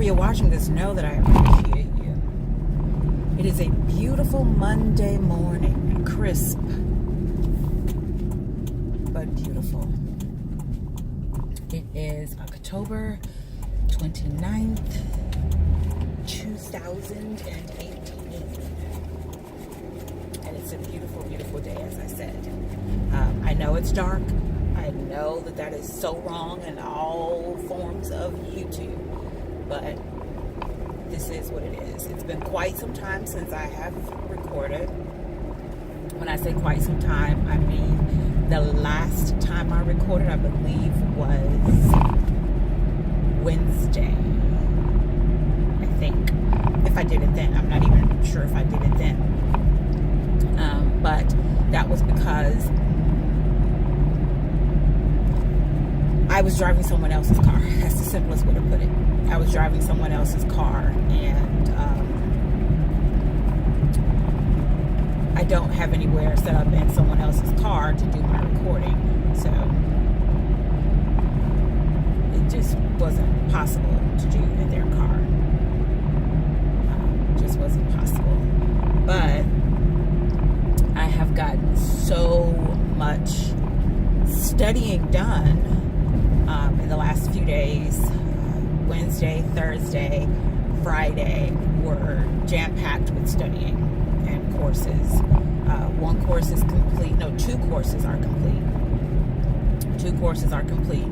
wherever you're watching this, know that I appreciate you. It is a beautiful Monday morning, crisp, but beautiful. It is October 29th, 2018. And it's a beautiful, beautiful day, as I said. I know it's dark. I know that is so wrong in all forms of YouTube, but this is what it is. It's been quite some time since I have recorded. When I say quite some time, I mean the last time I recorded, I believe, was Wednesday. I think. If I did it then. I'm not even sure if I did it then. But that was because I was driving someone else's car. That's the simplest way to put it. I was driving someone else's car, and I don't have anywhere set up in someone else's car to do my recording. So it just wasn't possible to do in their car. It just wasn't possible. But I have gotten so much studying done in the last few days. Wednesday, Thursday, Friday were jam-packed with studying and courses. One course is complete. No, two courses are complete. Two courses are complete.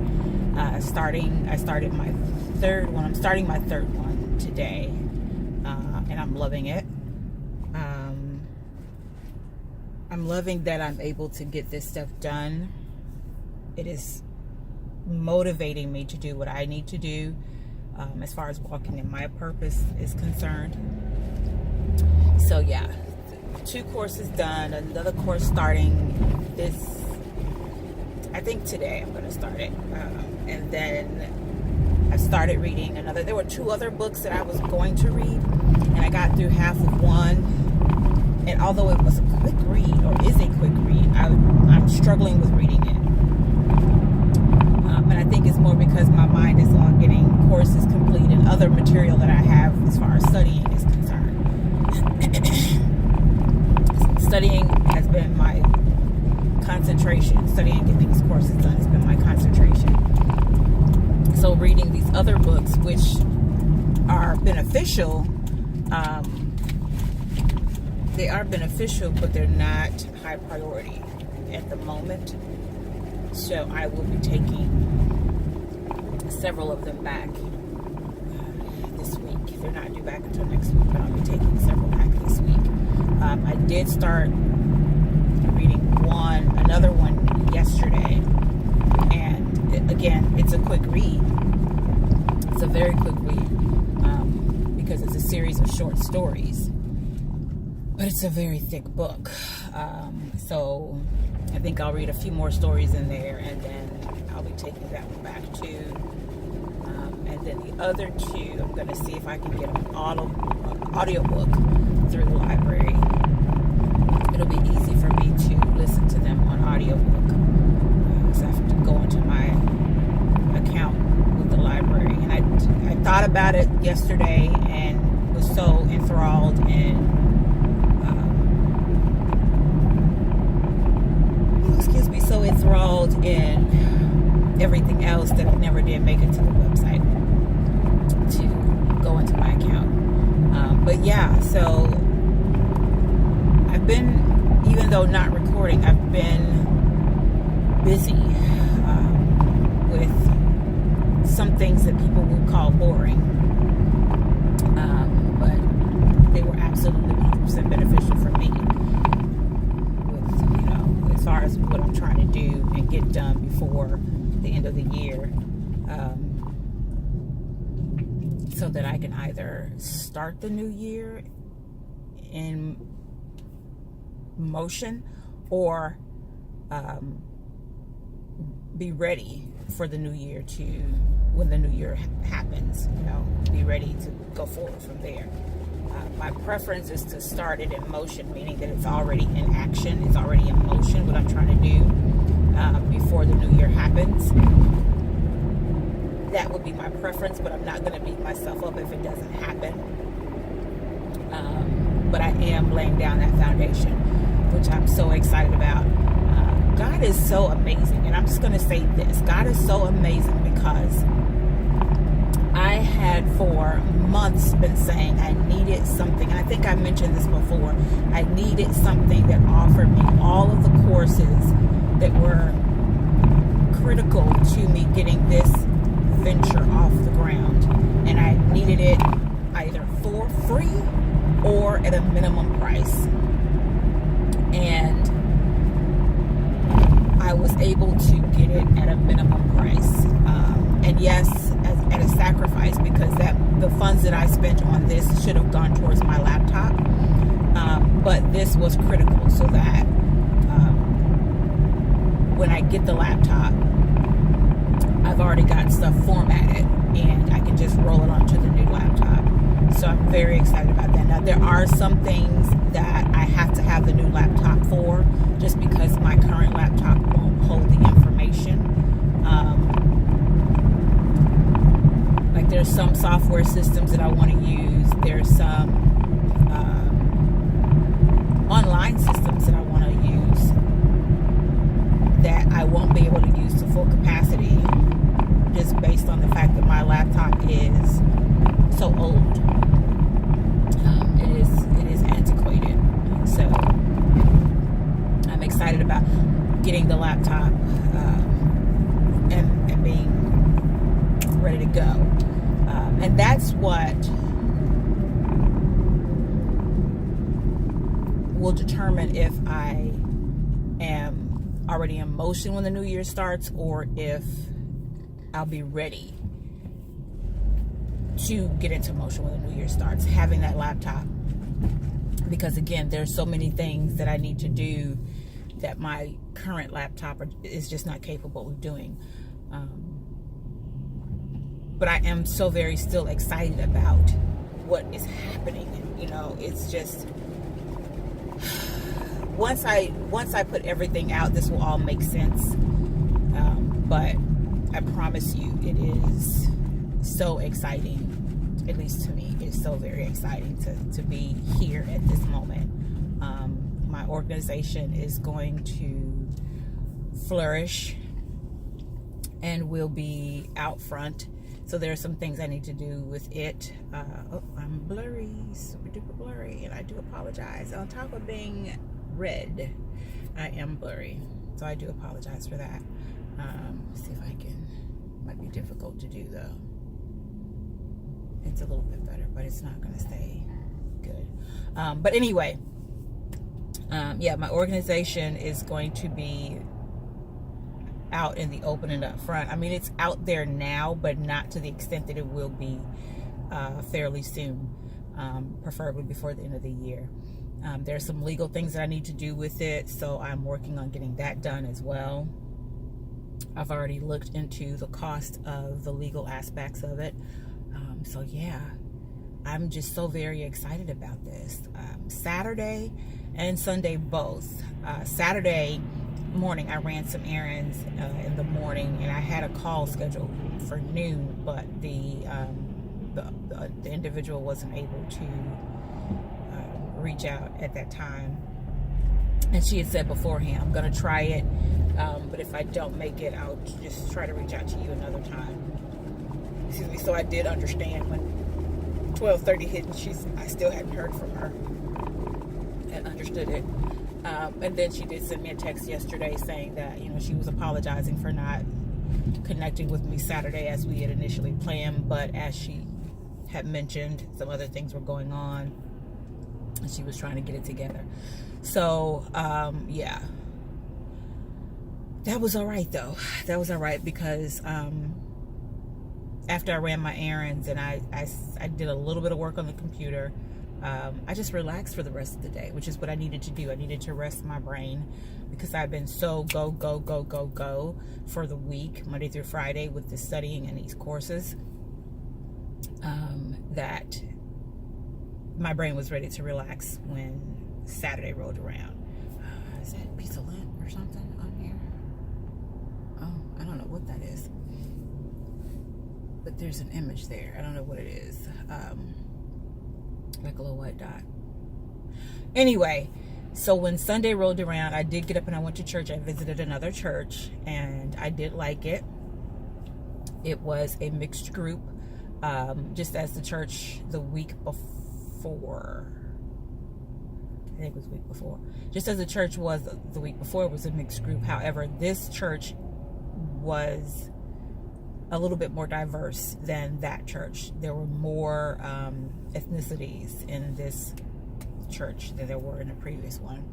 I started my third one. I'm starting my third one today, and I'm loving it. I'm loving that I'm able to get this stuff done. It is motivating me to do what I need to do as far as walking in my purpose is concerned. So yeah, two courses done, another course starting this, I think today I'm going to start it. And then I started reading another. There were two other books that I was going to read, and I got through half of one. And although it was a quick read, or is a quick read, I'm struggling with reading it. And I think it's more because my mind is on getting courses complete and other material that I have as far as studying is concerned. Studying has been my concentration. Studying and getting these courses done has been my concentration. So reading these other books, which are beneficial, they are beneficial, but they're not high priority at the moment. So I will be taking several of them back this week. They're not due back until next week, but I'll be taking several back this week. I did start reading another one yesterday, and again, it's a quick read. It's a very quick read because it's a series of short stories. But it's a very thick book. So I think I'll read a few more stories in there, and then I'll be taking that one back too. And then the other two, I'm going to see if I can get an audiobook through the library. It'll be easy for me to listen to them on audiobook. So I have to go into my account with the library. And I thought about it yesterday and was so enthralled in everything else that I never did make it to the website to go into my account. But yeah, so I've been, even though not recording, I've been busy with some things that people would call boring. But they were absolutely 100% beneficial for me. As far as what I'm trying to do and get done before the end of the year, so that I can either start the new year in motion or be ready for the new year when the new year happens, be ready to go forward from there. My preference is to start it in motion, meaning that it's already in action, it's already in motion, what I'm trying to do before the new year happens. that would be my preference, but I'm not going to beat myself up if it doesn't happen. But I am laying down that foundation, which I'm so excited about. God is so amazing. And I'm just going to say this. God is so amazing because I had for months been saying I needed something. And I think I mentioned this before. I needed something that offered me all of the courses that were critical to me getting this venture off the ground. And I needed it either for free or at a minimum price. And I was able to get it at a minimum price. And yes, at a sacrifice, because the funds that I spent on this should have gone towards my laptop. But this was critical so that when I get the laptop, I've already got stuff formatted and I can just roll it onto the new laptop. So I'm very excited about that. Now, there are some things that I have to have the new laptop for, just because my current laptop won't hold the information. Like there's some software systems that I want to use. There's some online systems that I want to use that I won't be able to use to full capacity, just based on the fact that my laptop is so old. It is antiquated. So I'm excited about getting the laptop and being ready to go. And that's what will determine if I am already in motion when the new year starts, or if I'll be ready to get into motion when the new year starts, having that laptop. Because again, there's so many things that I need to do that my current laptop is just not capable of doing. But I am so very still excited about what is happening. You know, it's just once I put everything out, this will all make sense. But I promise you, it is so exciting. At least to me, it's so very exciting to be here at this moment. My organization is going to flourish and will be out front. So there are some things I need to do with it. I'm blurry, super duper blurry, and I do apologize. On top of being red, I am blurry. So I do apologize for that. Let's see if I can, might be difficult to do though. It's a little bit better, but it's not going to stay good. But anyway, yeah, my organization is going to be out in the open and up front. I mean, it's out there now, but not to the extent that it will be fairly soon, preferably before the end of the year. There's some legal things that I need to do with it, so I'm working on getting that done as well. I've already looked into the cost of the legal aspects of it. So yeah, I'm just so very excited about this. Saturday and Sunday both. Saturday morning I ran some errands in the morning, and I had a call scheduled for noon, but the individual wasn't able to reach out at that time, and she had said beforehand, I'm gonna try it, but if I don't make it, I'll just try to reach out to you another time. Excuse me. So I did understand when 12:30 hit and I still hadn't heard from her, and understood it. And then she did send me a text yesterday saying that, you know, she was apologizing for not connecting with me Saturday as we had initially planned, but as she had mentioned, some other things were going on and she was trying to get it together. So yeah, that was all right though. That was all right, because after I ran my errands and I did a little bit of work on the computer, I just relaxed for the rest of the day, which is what I needed to do. I needed to rest my brain because I've been so go for the week, Monday through Friday, with the studying and these courses, that my brain was ready to relax when Saturday rolled around. Is that a piece of lint or something on here? Oh, I don't know what that is. there's an image there. I don't know what it is. Like a little white dot. Anyway, so when Sunday rolled around, I did get up and I went to church. I visited another church, and I did like it. It was a mixed group, just as the church the week before. I think it was the week before. Just as the church was the week before, it was a mixed group. However, this church was a little bit more diverse than that church. There were more ethnicities in this church than there were in the previous one.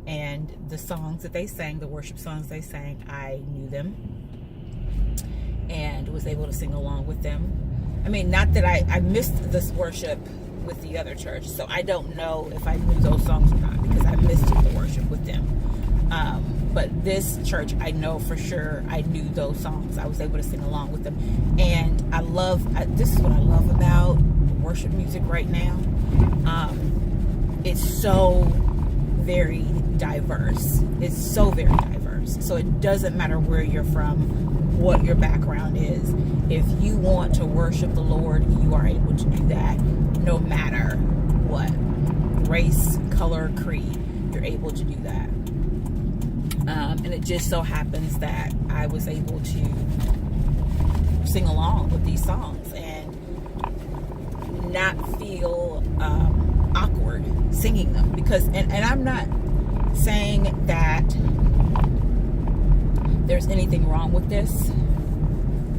And the songs that they sang, the worship songs they sang, I knew them and was able to sing along with them. I mean, not that I missed this worship with the other church, so I don't know if I knew those songs or not, because I missed the worship with them. But this church, I know for sure I knew those songs. I was able to sing along with them. And this is what I love about worship music right now. It's so very diverse. It's so very diverse. So it doesn't matter where you're from, what your background is. If you want to worship the Lord, you are able to do that no matter what. Race, color, creed. You're able to do that. And it just so happens that I was able to sing along with these songs and not feel awkward singing them, because and I'm not saying that there's anything wrong with this,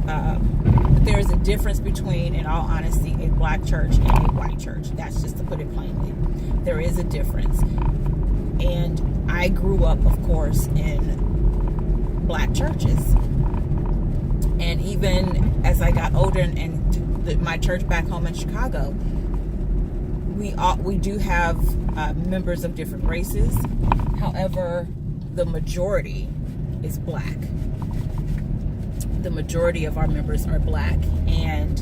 but there's a difference between, in all honesty, a black church and a white church. That's just to put it plainly. There is a difference. And I grew up, of course, in black churches. And even as I got older, and my church back home in Chicago, we do have members of different races. However, the majority is black. The majority of our members are black, and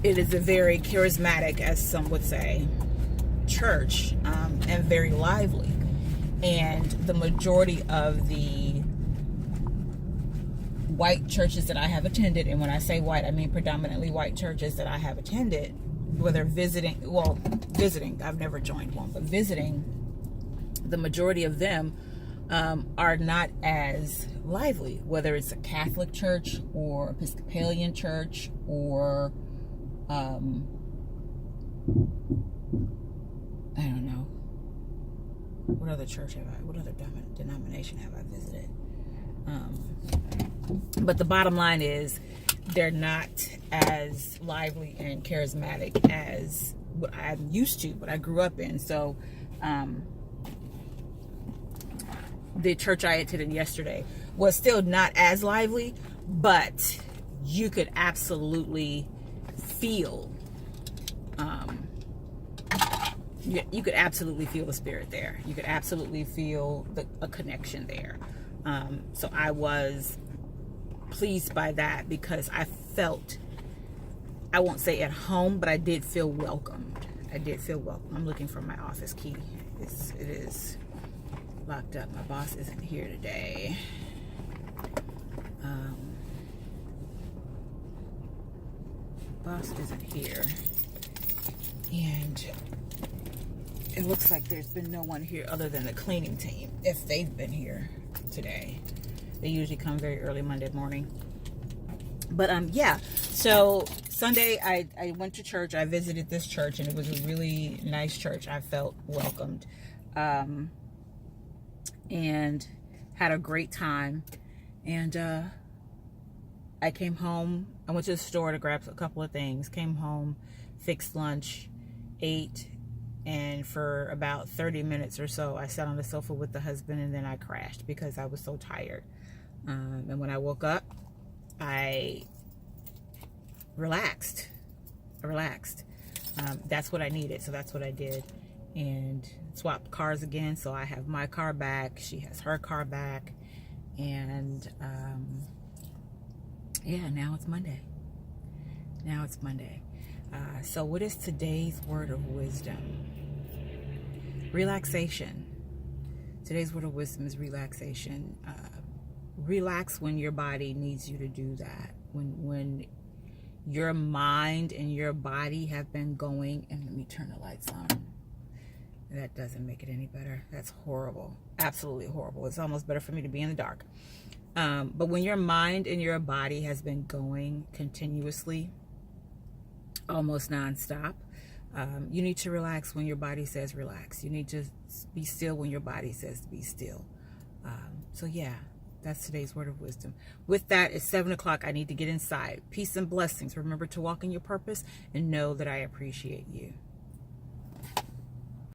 it is a very charismatic, as some would say, church, and very lively. And the majority of the white churches that I have attended, and when I say white, I mean predominantly white churches that I have attended, whether visiting, I've never joined one, but visiting, the majority of them are not as lively, whether it's a Catholic church or Episcopalian church or I don't know. What other church have I, what other denomination have I visited? But the bottom line is, they're not as lively and charismatic as what I'm used to, what I grew up in. So, the church I attended yesterday was still not as lively, but you could absolutely feel, you could absolutely feel the spirit there. You could absolutely feel a connection there. So I was pleased by that, because I felt, I won't say at home, but I did feel welcomed. I did feel welcome. I'm looking for my office key. It is locked up. My boss isn't here today. Boss isn't here, and it looks like there's been no one here other than the cleaning team, if they've been here today. They usually come very early Monday morning. But yeah, so Sunday I went to church. I visited this church, and it was a really nice church. I felt welcomed, and had a great time. And I came home. I went to the store to grab a couple of things, came home, fixed lunch, ate, and for about 30 minutes or so, I sat on the sofa with the husband, and then I crashed because I was so tired. And when I woke up, I relaxed. That's what I needed, so that's what I did. And swapped cars again, so I have my car back, she has her car back, and yeah, now it's Monday. So what is today's word of wisdom? Relaxation. Today's word of wisdom is relaxation. Relax when your body needs you to do that. When your mind and your body have been going, and let me turn the lights on. That doesn't make it any better. That's horrible. Absolutely horrible. It's almost better for me to be in the dark. But when your mind and your body has been going continuously, almost nonstop, you need to relax when your body says relax. You need to be still when your body says to be still. So yeah, that's today's word of wisdom. With that, it's 7 o'clock. I need to get inside. Peace and blessings. Remember to walk in your purpose and know that I appreciate you.